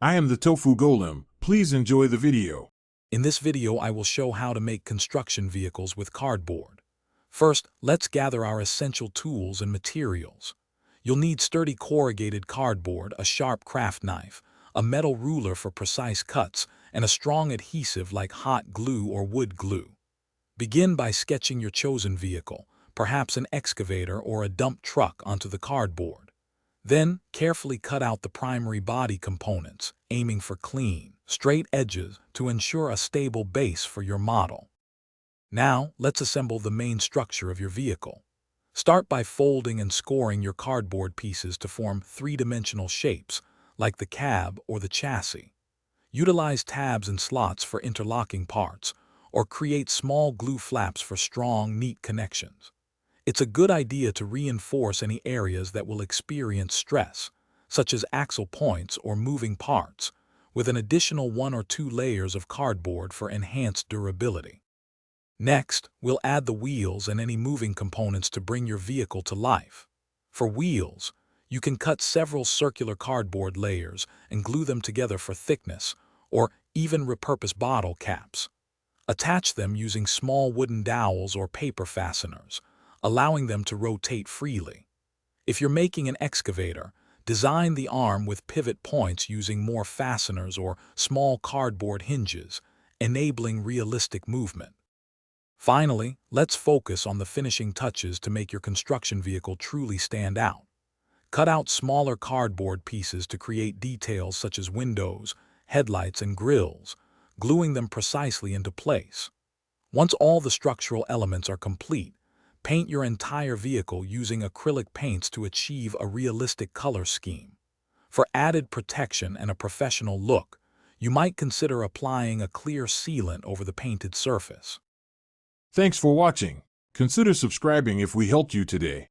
I am the Tofu Golem. Please enjoy the video. In this video, I will show how to make construction vehicles with cardboard. First, let's gather our essential tools and materials. You'll need sturdy corrugated cardboard, a sharp craft knife, a metal ruler for precise cuts, and a strong adhesive like hot glue or wood glue. Begin by sketching your chosen vehicle, perhaps an excavator or a dump truck, onto the cardboard. Then, carefully cut out the primary body components, aiming for clean, straight edges to ensure a stable base for your model. Now, let's assemble the main structure of your vehicle. Start by folding and scoring your cardboard pieces to form three-dimensional shapes, like the cab or the chassis. Utilize tabs and slots for interlocking parts, or create small glue flaps for strong, neat connections. It's a good idea to reinforce any areas that will experience stress, such as axle points or moving parts, with an additional 1 or 2 layers of cardboard for enhanced durability. Next, we'll add the wheels and any moving components to bring your vehicle to life. For wheels, you can cut several circular cardboard layers and glue them together for thickness, or even repurpose bottle caps. Attach them using small wooden dowels or paper fasteners, allowing them to rotate freely. If you're making an excavator, design the arm with pivot points using more fasteners or small cardboard hinges, enabling realistic movement. Finally, let's focus on the finishing touches to make your construction vehicle truly stand out. Cut out smaller cardboard pieces to create details such as windows, headlights, and grills, gluing them precisely into place. Once all the structural elements are complete, paint your entire vehicle using acrylic paints to achieve a realistic color scheme. For added protection and a professional look, you might consider applying a clear sealant over the painted surface. Thanks for watching. Consider subscribing if we helped you today.